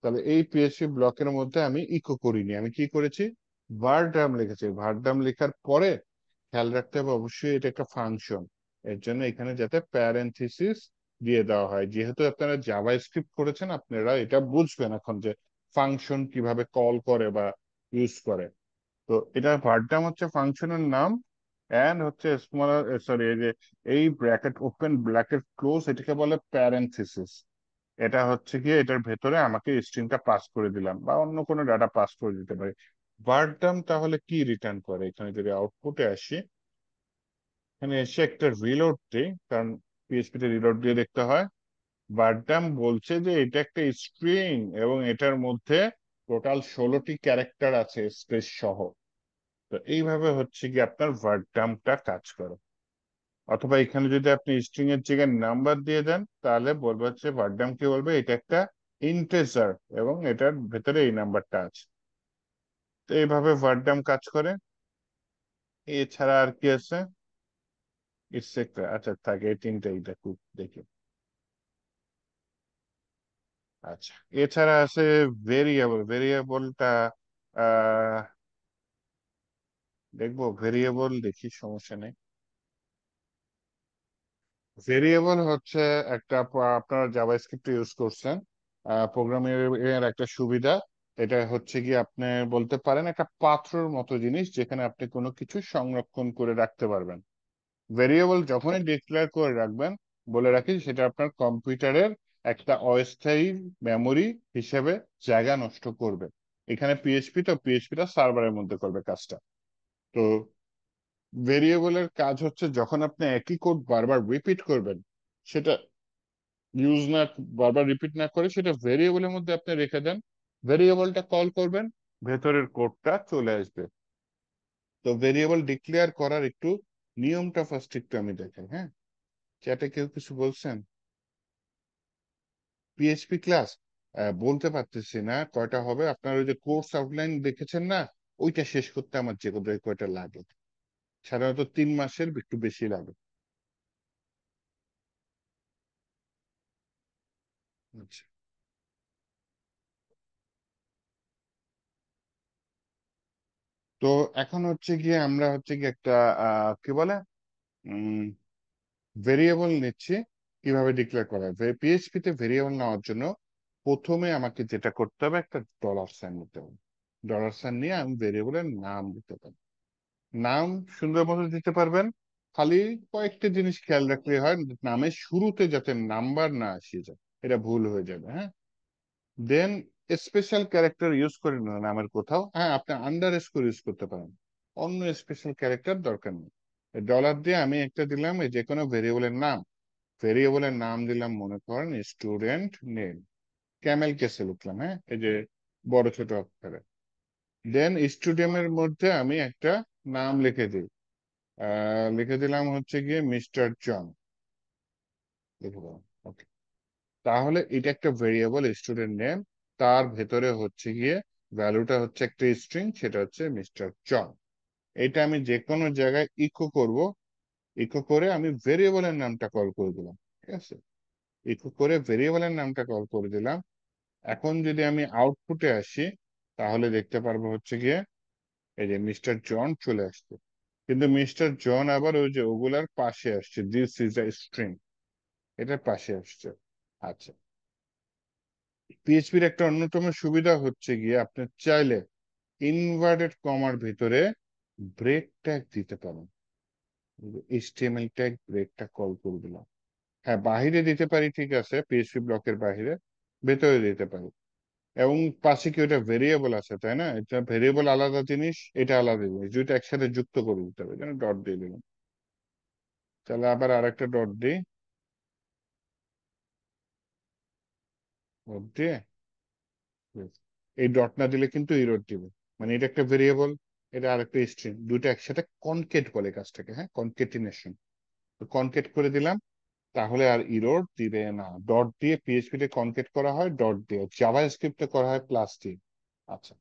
তাহলে এই পিএইচপি ব্লকের মধ্যে আমি ইকো করিনি, আমি কি করেছি, ভার্ডাম লিখেছি। ভার্ডাম লেখার পরে খেয়াল রাখতে হবে অবশ্যই এটা একটা ফাংশন। এর জন্য এখানে যাতে প্যারেনথিসিস দিয়ে দেওয়া হয়। যেহেতু আপনারা জাভা স্ক্রিপ্ট করেছেন, আপনারা এটা বুঝবেন এখন যে ফাংশন কিভাবে কল করে বা ইউজ করে। তো এটা ভার্টাম হচ্ছে ফাংশনের নাম, এন্ড হচ্ছে স্মলার, সরি, এই যে এই ব্র্যাকেট ওপেন ব্র্যাকেট ক্লোজ এটাকে বলে প্যারেনথিসিস। এটা হচ্ছে গিয়ে এটার ভেতরে আমাকে স্ট্রিংটা পাস করে দিলাম বা অন্য কোনো ডাটা পাস করে দিতে পারি। ভার্টাম তাহলে কি রিটার্ন করে, এখানে যদি আউটপুটে আসি, এখানে এসে একটা রিলোড দিই, কারণ পিএইচপি তে রিলোড দিয়ে দেখতে হয়। ভার্টাম বলছে যে এটা একটা স্ট্রিং এবং এটার মধ্যে টোটাল 16টি ক্যারেক্টার আছে স্পেস সহ। তো এইভাবে হচ্ছে কি আপনার ভার্টামটা কাজ করে। অথবা এখানে যদি আপনি স্ট্রিং এর জায়গায় নাম্বার দিয়ে দেন, তাহলে বলবে হচ্ছে ভার্টাম কি বলবে, এটা একটা ইন্টিজার এবং এটার ভেতরে এই নাম্বারটা আছে। তো এইভাবে ভার্টাম কাজ করে। এছাড়া আর কি আছে, এটসেট্রা, আচ্ছা থাকে, এই তিনটাই দেখো দেখি। আচ্ছা, এছাড়া আছে ভেরিয়েবল। ভেরিয়েবলটা আহ দেখবো, ভেরিয়েবল দেখি, সমস্যা নেই। ভেরিয়েবল হচ্ছে একটা আপনারা জাভাস্ক্রিপ্ট ইউজ করছেন, প্রোগ্রামিং এর একটা সুবিধা। এটা হচ্ছে কি আপনি বলতে পারেন একটা পাত্রর মতো জিনিস, যেখানে আপনি কোনো কিছু সংরক্ষণ করে রাখতে পারবেন। ভেরিয়েবল যখনই ডিক্লেয়ার করে রাখবেন, বলে রাখি সেটা আপনার কম্পিউটারের একটা অস্থায়ী মেমোরি হিসেবে জায়গা নষ্ট করবে। এখানে পিএইচপিটা সার্ভারের মধ্যে করবে কাজটা। তো ভেরিয়েবলের কাজ হচ্ছে যখন আপনি একই কোড বারবার রিপিট করবেন, সেটা ইউজ না, বারবার রিপিট না করে সেটা ভেরিয়েবলের মধ্যে আপনি রেখে দেন, ভেরিয়েবলটা কল করবেন, ভেতরের কোডটা চলে আসবে। তো ভেরিয়েবল ডিক্লেয়ার করার একটু নিয়মটা ফার্স্ট একটু আমি দেখাই, হ্যাঁ। চ্যাটে কেউ কিছু বলছেন? পিএইচপি ক্লাস বলতে পারতেছি না কয়টা হবে। আপনার ওই যে কোর্স আউটলাইন দেখেছেন না, ওইটা শেষ করতে আমার যে কয়টা লাগে, সাধারণত 3 মাসের একটু বেশি লাগে। আচ্ছা, তো এখন হচ্ছে গিয়ে আমরা হচ্ছে গিয়ে একটা কি বলে ভেরিয়েবল নিচ্ছি। কিভাবে ডিক্লেয়ার করা হয়, পিএইচপি তে ভেরিয়েবল নেওয়ার জন্য প্রথমে আমাকে যেটা করতে হবে, একটা ডলার সাইন নিতে হবে। ডলার সাইন নিয়ে আমি ভেরিয়েবলের নাম দিতে পারি। নাম সুন্দর মতো দিতে পারবেন, খালি কয়েকটা জিনিস খেয়াল রাখলে হয়, নামের শুরুতে যাতে নাম্বার না আসে যায়, এটা ভুল হয়ে যাবে, হ্যাঁ। দেন স্পেশাল ক্যারেক্টার ইউজ করেন না নামের কোথাও, হ্যাঁ আপনি আন্ডার স্কোর ইউজ করতে পারেন, অন্য স্পেশাল ক্যারেক্টার দরকার নেই। ডলার দিয়ে আমি একটা দিলাম এই যে কোনো ভেরিয়েবলের নাম। ভেরিয়েবলের নাম দিলাম মনে করেন স্টুডেন্ট নেম, ক্যামেল কেসে লিখলাম, হ্যাঁ, এই যে বড় ছোট অক্ষরে। দেন স্টুডেন্টের মধ্যে আমি একটা নাম লিখে দিই, লিখে দিলাম হচ্ছে গিয়ে মিস্টার জন, লিখে দিলাম, ওকে। তাহলে এটা একটা ভেরিয়েবল স্টুডেন্ট নেম, তার ভেতরে হচ্ছে গিয়ে ভ্যালুটা হচ্ছে একটা স্ট্রিং, সেটা হচ্ছে মিস্টার জন। এটা আমি যে কোনো জায়গায় ইকো করব, ইকো করে আমি ভেরিয়েবলের নামটা কল করে দিলাম, ঠিক আছে। ইকো করে ভেরিয়েবলের নামটা কল করে দিলাম। এখন যদি আমি আউটপুটে আসি, তাহলে দেখতে পারবো হচ্ছে গিয়ে এই যে মিস্টার জন চলে আসছে। কিন্তু মিস্টার জন আবার ওই যে ওগুলার পাশে আসছে, দিস ইজ আ স্ট্রিং, এটার পাশে আসছে। আচ্ছা, পিএইচপির একটা অন্যতম সুবিধা হচ্ছে গিয়ে আপনি চাইলে ইনভার্টেড কমার ভিতরে ব্রেক ট্যাগ দিতে পারেন। এইচটিএমএল ট্যাগ ব্রেকটা কল করে দিলাম, হ্যাঁ বাহিরে দিতে পারি, ঠিক আছে, পিএইচপি ব্লকের বাহিরে, ভেতরে দিতে পারি। এবং পাশে কি ওটা ভেরিয়েবল আছে, তাই না, এটা ভেরিয়েবল আলাদা জিনিস, এটা আলাদা জিনিস, দুইটা একসাথে যুক্ত করে দিতে হবে, যেন ডট দিয়ে দিলাম। তাহলে আবার আরেকটা ডট দিই, ডট দিয়ে এই ডট না দিলে কিন্তু ইরর দিবে, মানে এটা একটা ভেরিয়েবল, এটা আরেকটা স্ট্রিং, দুইটা একসাথে কনকেট বলে কাজটাকে, হ্যাঁ, কনকেটিনেশন। তো কনকেট করে দিলাম, তাহলে আর ইরর দিবে না। ডট দিয়ে পিএইচপি তে কনকেট করা হয়, ডট দিয়ে জাভা স্ক্রিপ্টে করা হয় প্লাস দিয়ে। আচ্ছা,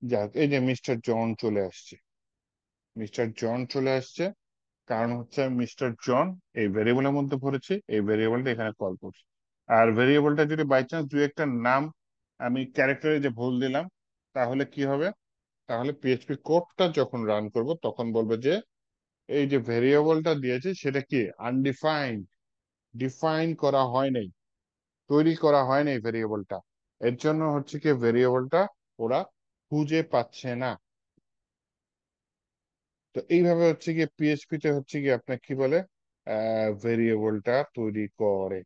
যাক, এই যে মিস্টার জন চলে আসছে, মিস্টার জন চলে আসছে, কারণ হচ্ছে আমি মিস্টার জন এই ভেরিয়েবলের মধ্যে ভরেছি, এই ভেরিয়েবলটা এখানে কল করছি। আর ভেরিয়েবলটা যদি বাই চান্স দুই একটা নাম আমি ক্যারেক্টারে যে ভুল দিলাম, তাহলে কি হবে, তাহলে পিএইচপি কোডটা যখন রান করব তখন বলবে যে এই যে ভেরিয়েবলটা দিয়েছে সেটা কি আনডিফাইন্ড, ডিফাইন করা হয় নাই, তৈরি করা হয় নাই ভেরিয়েবলটা। এর জন্য হচ্ছে কি ভেরিয়েবলটা ওরা খুঁজে পাচ্ছে না। তো এইভাবে হচ্ছে গিয়ে পিএইচপি তে হচ্ছে গিয়ে আপনার কি বলে ভেরিয়েবলটা তৈরি করে।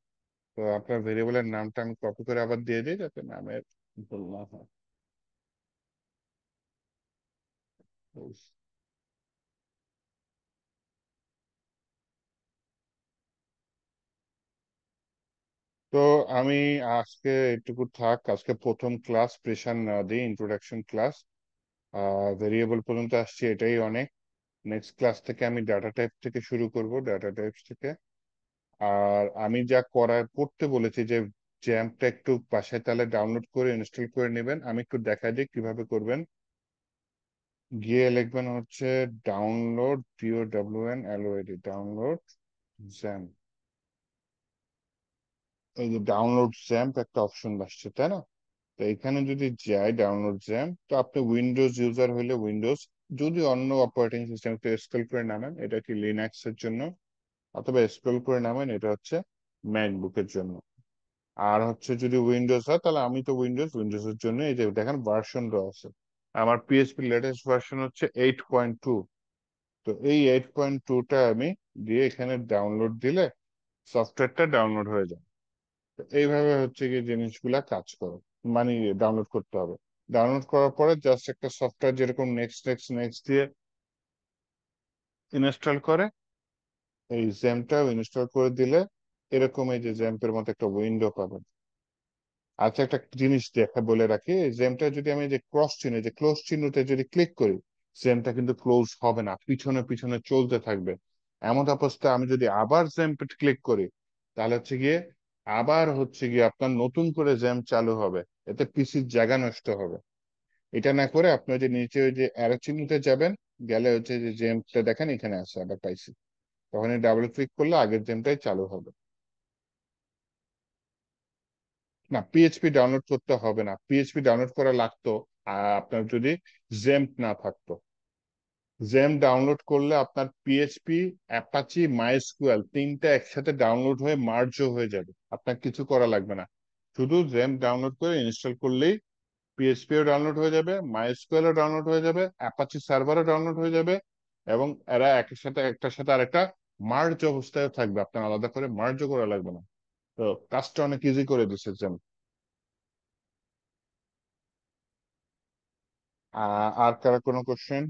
তো আপনার ভেরিয়েবলের নামটা আমি কপি করে আবার দিয়ে দিই যাতে নামের ভুল না হয়। তো আমি আজকে এটুকু থাক, আজকে প্রথম ক্লাস, প্রেশার না দিই, ইন্ট্রোডাকশন ক্লাস। ভেরিয়েবল পর্যন্ত আসছি, এটাই অনেক। নেক্সট ক্লাস থেকে আমি ডাটা টাইপ থেকে শুরু করব, ডাটা টাইপস থেকে। আর আমি যা করার করতে বলেছি যে জ্যাম্পটা একটু বাসায় তাহলে ডাউনলোড করে ইনস্টল করে নেবেন, আমি একটু দেখা দিই কিভাবে করবেন। গিয়ে লিখবেন হচ্ছে ডাউনলোড, DOWNLOAD, ডাউনলোড জ্যাম্প। এই যে ডাউনলোড জ্যাম্প একটা অপশন আসছে, তাই না? তো এখানে যদি যাই ডাউনলোড জ্যাম্প, তো আপনি উইন্ডোজ ইউজার হলে উইন্ডোজ, যদি অন্য অপারেটিং সিস্টেম একটু স্ক্রল করে নামেন, এটা কি লিনাক্স এর জন্য, অথবা স্ক্রল করে নামেন, এটা হচ্ছে ম্যাকবুকের জন্য। আর হচ্ছে যদি উইন্ডোজ হয়, তাহলে আমি তো উইন্ডোজের জন্য এই যে দেখেন ভার্সন দেওয়া আছে। আমার পিএইচপি লেটেস্ট ভার্সন হচ্ছে 8.2। তো এই 8.2টা আমি দিয়ে এখানে ডাউনলোড দিলে সফটওয়্যারটা ডাউনলোড হয়ে যায়। তো এইভাবে হচ্ছে কি জিনিসগুলা কাজ করে, মানে ডাউনলোড করতে হবে। ডাউনলোড করার পরে জাস্ট একটা সফটওয়্যার যেরকম নেক্সট নেক্সট নেক্সট দিয়ে ইনস্টল করে, এই জ্যাম্পটা ইনস্টল করে দিলে এরকম এই যে জ্যাম্পের মতো একটা উইন্ডো পাবেন। আচ্ছা, একটা জিনিস দেখা বলে রাখি, জেমটা যদি আমি যে ক্রস চিহ্ন, যে ক্লোজ চিহ্নতে যদি ক্লিক করি, জেমটা কিন্তু ক্লোজ হবে না, পিছনে পিছনে চলতে থাকবে। এমন অবস্থায় আমি যদি আবার জেমপে ক্লিক করি, তাহলে হচ্ছে গিয়ে আবার হচ্ছে গিয়ে আপনার নতুন করে জ্যাম চালু হবে, এতে পিসির জায়গা নষ্ট হবে। এটা না করে আপনি ওই যে নিচে ওই যে অ্যারো চিহ্নতে যাবেন, গেলে হচ্ছে যে জেমটা দেখেন এখানে আছে, আবার পাইছি, তখন ডাবল ক্লিক করলে আগের জেমটাই চালু হবে। না, পিএইচপি ডাউনলোড করতে হবে না, পিএইচপি ডাউনলোড করা লাগতো আপনার যদি জেম্প না থাকতো। জেম ডাউনলোড করলে আপনার পিএইচপি, অ্যাপাচি, মাইস্কুয়েল তিনটা একসাথে ডাউনলোড হয়ে মার্জও হয়ে যাবে, আপনার কিছু করা লাগবে না। শুধু জেম ডাউনলোড করে ইনস্টল করলেই পিএইচপিও ডাউনলোড হয়ে যাবে, মাইস্কুয়েলও ডাউনলোড হয়ে যাবে, অ্যাপাচি সার্ভারও ডাউনলোড হয়ে যাবে, এবং এরা একের সাথে একটার সাথে আরেকটা মার্জ অবস্থায় থাকবে, আপনার আলাদা করে মার্জও করা লাগবে না। তো কাজটা অনেক ইজি করে দিচ্ছে জেম। আর কারা কোনো কোশ্চেন?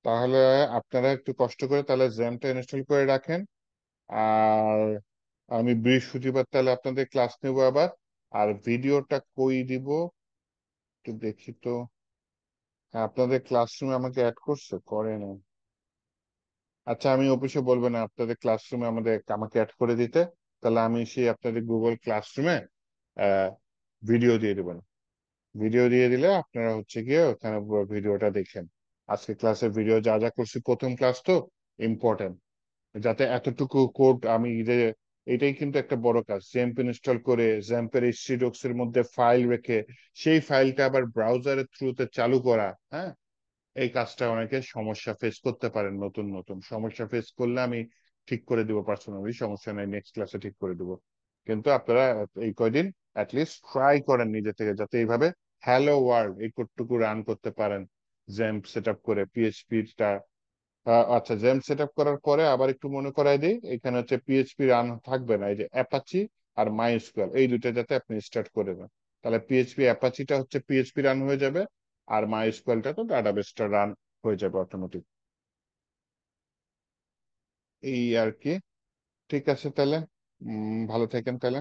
তাহলে আপনারা একটু কষ্ট করে তাহলে জ্যামটা ইনস্টল করে রাখেন। আর আমি বৃহস্পতিবার তাহলে আপনাদের ক্লাস নেব আবার। আর ভিডিওটা কই দিব একটু দেখি তো। হ্যাঁ, আপনাদের ক্লাসরুমে আমাকে অ্যাড করছে, করে না। আচ্ছা, আমি অফিসে বলবো না আপনাদের ক্লাসরুমে আমাকে অ্যাড করে দিতে, তাহলে আমি সেই আপনাদের গুগল ক্লাসরুমে আহ ভিডিও দিয়ে দেবেন। ভিডিও দিয়ে দিলে আপনারা হচ্ছে গিয়ে ওখানে ভিডিওটা দেখেন। আজকে ক্লাসের ভিডিও যা যা করছি, প্রথম ক্লাস তো ইম্পর্টেন্ট, যাতে এতটুকু কোড আমি যে, এটাই কিন্তু একটা বড় কাজ, জ্যাম্প ইনস্টল করে জ্যাম্পের এইচটিডক্স এর মধ্যে ফাইল রেখে সেই ফাইলটা আবার ব্রাউজারের থ্রুতে চালু করা। হ্যাঁ, এই কাজটা অনেকে সমস্যা ফেস করতে পারেন, নতুন নতুন সমস্যা ফেস করলে আমি ঠিক করে দিব পার্সোনালি, সমস্যা নাই, নেক্সট ক্লাসে ঠিক করে দিব। কিন্তু আপনারা এই কয়দিন অ্যাটলিস্ট ট্রাই করেন নিজে থেকে, যাতে এইভাবে হ্যালো ওয়ার্ল্ড এই কোডটুকু রান করতে পারেন জ্যাম্প সেট আপ করে পিএইচপিটা। আচ্ছা, জেম সেট আপ করার পরে আবার একটু মনে করাই দিই, এখানে হচ্ছে পিএইচপি রান থাকবে না, এই যে অ্যাপাচি আর মাইস্কুয়েল এই দুটো যাতে আপনি স্টার্ট করে দেন, তাহলে পিএইচপি অ্যাপাচিটা হচ্ছে পিএইচপি রান হয়ে যাবে, আর মাইস্কুয়েলটা তো ডাটাবেসটা রান হয়ে যাবে অটোমেটিক। এই আর কি। ঠিক আছে তাহলে, ভালো থাকেন তাহলে।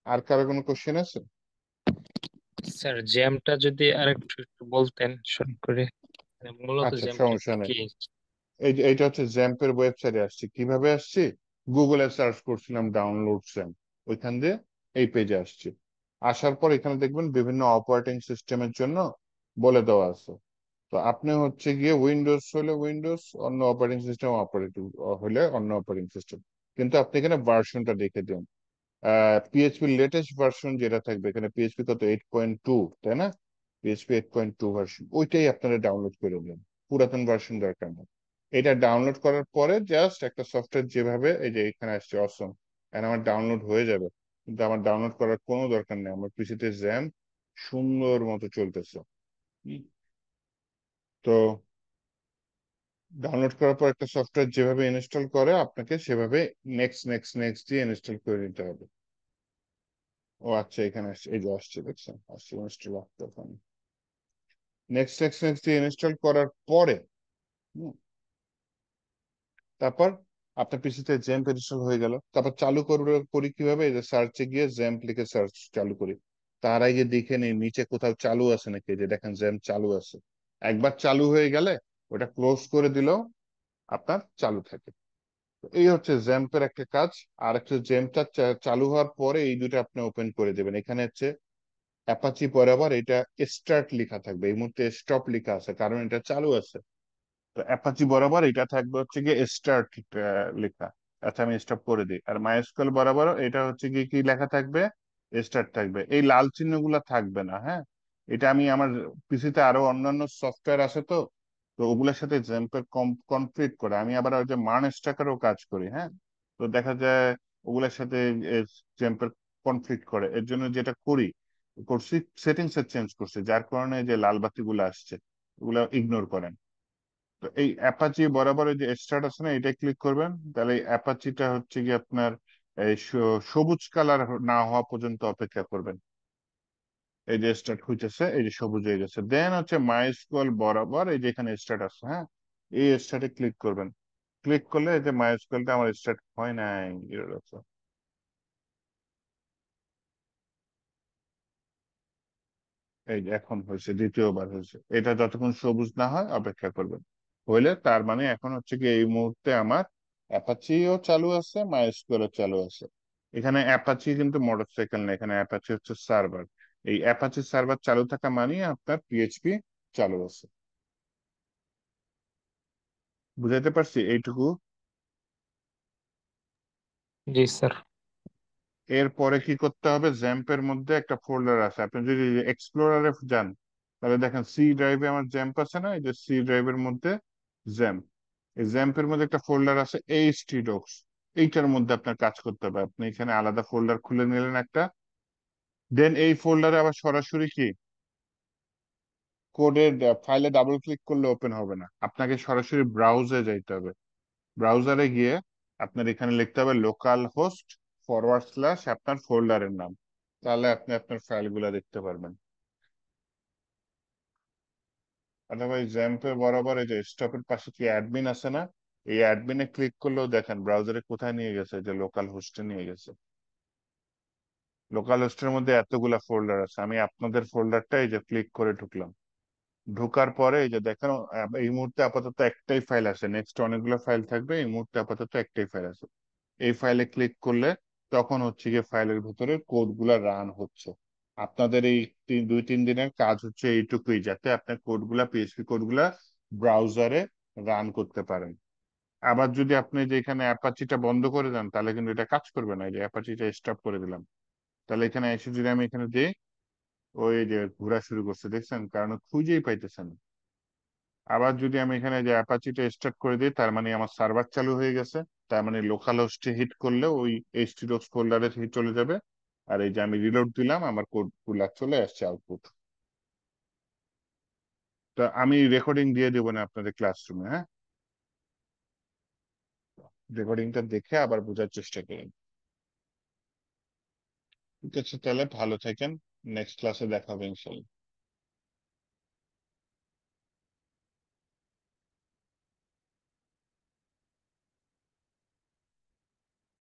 আর কারো কোনো কোশ্চেন আছে? স্যার জ্যামটা যদি আরেকটু একটু বলতেন শর্ট করে, মানে মূলত আচ্ছা, জ্যামটা সমস্যা নেই। কি? এইটা হচ্ছে জ্যাম্পের ওয়েবসাইটে আসছি, কিভাবে আসছি, গুগলে সার্চ করছিলাম ডাউনলোড জ্যাম্প, ওইখান দিয়ে এই পেজে আসছি। আসার পর এখানে দেখবেন বিভিন্ন অপারেটিং সিস্টেমের জন্য বলে দেওয়া আছে। তো আপনি হচ্ছে গিয়ে উইন্ডোজ হলে উইন্ডোজ, অন্য অপারেটিং সিস্টেম অপারেটিং হলে অন্য অপারেটিং সিস্টেম, কিন্তু আপনি এখানে ভার্সনটা দেখে দিন। পিএইচপি লেটেস্ট ভার্সন যেটা থাকবে, এখানে পিএইচপি কত 8.2, তাই না? পিএইচপি 8.2 ভার্সন, ওইটাই আপনারা ডাউনলোড করে দিন, পুরাতন ভার্সন দরকার নেই। এটা ডাউনলোড করার পরে জাস্ট একটা সফটওয়্যার যেভাবে এই যে এখানে আসছে অসম, এখন আমার ডাউনলোড হয়ে যাবে, কিন্তু আমার ডাউনলোড করার কোনো দরকার নেই, আমার পিসিতে জ্যাম সুন্দর মতো চলতেছে। হুম। তো ডাউনলোড করার পর একটা সফটওয়্যার যেভাবে ইনস্টল করে আপনাকে সেভাবে নেক্সট নেক্সট নেক্সট দিয়ে ইনস্টল করে নিতে হবে। ও আচ্ছা, এখানে আসছে, এই যে আসছে, দেখছেন আসছে ইনস্টল আসতে, নেক্সট নেক্সট নেক্সট দিয়ে ইনস্টল করার পরে হুম, তারপর আপনার পিসিতে জ্যাম্প ইনস্টল হয়ে গেল। তারপর চালু করি কিভাবে, এই যে সার্চে গিয়ে জ্যাম্প লিখে সার্চ চালু করি। তার আগে দেখে নিই নিচে কোথাও চালু আছে নাকি, এই যে দেখেন জ্যাম্প চালু আছে। একবার চালু হয়ে গেলে ওটা ক্লোজ করে দিলেও আপনার চালু থাকে। তো এই হচ্ছে জ্যাম্পের একটা কাজ। আর একটা জ্যাম্পটা চালু হওয়ার পরে এই দুটো আপনি ওপেন করে দেবেন। এখানে হচ্ছে অ্যাপাচি বরাবর এটা স্টার্ট লেখা থাকবে, এই মুহূর্তে স্টপ লেখা আছে কারণ এটা চালু আছে। তো অ্যাপাচি বরাবর এটা থাকবে হচ্ছে গিয়ে স্টার্ট লেখা। আচ্ছা, আমি স্টপ করে দিই। আর মাইস্কুয়েল বরাবর এটা হচ্ছে গিয়ে কি লেখা থাকবে, স্টার্ট থাকবে। এই লাল চিহ্নগুলো থাকবে না, হ্যাঁ। এটা আমি আমার পিসিতে আরো অন্যান্য সফটওয়্যার আছে, তো তো ওগুলোর সাথে জ্যাম্পের কমপ্লিট করে আমি আবার ওই যে মান স্ট্যাকারও কাজ করি, হ্যাঁ। তো দেখা যায় ওগুলোর সাথে জ্যাম্পের কনফ্লিক্ট করে, এর জন্য যেটা করছি সেটিংস এর চেঞ্জ করছি, যার কারণে যে লাল বাতিগুলো আসছে ওগুলো ইগনোর করেন। তো এই অ্যাপাচি বরাবর এই যে স্টার্ট আছে না, এটা ক্লিক করবেন, তাহলে এই অ্যাপাচিটা হচ্ছে কি আপনার এই সবুজ কালার না হওয়া পর্যন্ত অপেক্ষা করবেন। এই যে স্টার্ট হইতেছে, এই যে সবুজ হয়ে গেছে, দেন হচ্ছে মাইস্কুয়েল বরাবর এই যে এখানে স্টার্ট আছে, হ্যাঁ, এই স্টার্টে ক্লিক করবেন। ক্লিক করলে এই যে মাইস্কুয়েলটা আমার স্টার্ট হয় নাই, এরর আছে। এই যে এখন হয়েছে, দ্বিতীয়বার হয়েছে। এটা যতক্ষণ সবুজ না হয় অপেক্ষা করবেন। হইলে তার মানে এখন হচ্ছে কি এই মুহূর্তে আমার অ্যাপাচিও চালু আছে, মাইস্কুয়েলও চালু আছে। এখানে অ্যাপাচি কিন্তু মোটরসাইকেল না, এখানে অ্যাপাচি হচ্ছে সার্ভার। এই অ্যাপাচি সার্ভার চালু থাকা মানে আপনার পিএইচপি চালু আছে। বুঝাইতে পারছি এইটুকু? জি স্যার। এরপরে কি করতে হবে, জ্যাম্পের মধ্যে একটা ফোল্ডার আছে, আপনি যদি এক্সপ্লোরারে যান তাহলে দেখেন সি ড্রাইভে আমার জ্যাম্প আছে না, এই যে সি ড্রাইভের মধ্যে জ্যাম্প, এই জ্যাম্পের মধ্যে একটা ফোল্ডার আছে এইচটি ডক্স, এইটার মধ্যে আপনার কাজ করতে হবে। আপনি এখানে আলাদা ফোল্ডার খুলে নিলেন একটা, দেন এই ফোল্ডারে আবার সরাসরি কি কোডের ফাইলে ডাবল ক্লিক করলে ওপেন হবে না, আপনাকে সরাসরি ব্রাউজে যাইতে হবে। ব্রাউজারে গিয়ে আপনার এখানে লিখতে হবে লোকাল হোস্ট ফরওয়ার্ড স্ল্যাশ আপনার ফোল্ডারের নাম, তাহলে আপনি আপনার ফাইলগুলো দেখতে পারবেন। অথবা এই জ্যাম্পের বরাবর এই যে স্টপের পাশে কি অ্যাডমিন আছে না, এই অ্যাডমিনে ক্লিক করলেও দেখেন ব্রাউজারে কোথায় নিয়ে গেছে, যে লোকাল হোস্টে নিয়ে গেছে। লোকাল হোস্টের মধ্যে এতগুলা ফোল্ডার আছে, আমি আপনাদের ফোল্ডারটা এই যে ক্লিক করে ঢুকলাম। ঢোকার পরে এই যে দেখেন এই মুহূর্তে আপাতত একটাই ফাইল আছে, নেক্সট অনেকগুলো ফাইল থাকবে, এই মুহূর্তে আপাতত একটাই ফাইল আছে। এই ফাইলে ক্লিক করলে তখন হচ্ছে গিয়ে ফাইলের ভিতরে কোড গুলা রান হচ্ছে। আপনাদের এই 2-3 দিনের কাজ হচ্ছে এইটুকুই, যাতে আপনার কোড গুলা পিএইচপি কোড গুলা ব্রাউজারে রান করতে পারেন। আবার যদি আপনি যে এখানে অ্যাপাচিটা বন্ধ করে দেন তাহলে কিন্তু এটা কাজ করবে না। এই যে অ্যাপাচিটা স্টপ করে দিলাম, তাহলে এখানে এসে যদি আমি এখানে দিই, ওই যে ঘোরা শুরু করছে, দেখছেন, কারণ ও খুঁজেই পাইতেছে না। আবার যদি আমি এখানে যে অ্যাপাচিটা স্টার্ট করে দিই, তার মানে আমার সার্ভার চালু হয়ে গেছে, তার মানে লোকাল হোস্টে হিট করলে ওই এইচটিডক্স ফোল্ডারে হিট চলে যাবে। আর এই যে আমি রিলোড দিলাম, আমার কোড গুলা চলে আসছে আউটপুট। তো আমি রেকর্ডিং দিয়ে দেবো না আপনাদের ক্লাসরুমে, হ্যাঁ, রেকর্ডিংটা দেখে আবার বোঝার চেষ্টা করেন। ঠিক আছে, তাহলে ভালো থাকেন, নেক্সট ক্লাসে দেখা হবে ইনশাল্লাহ।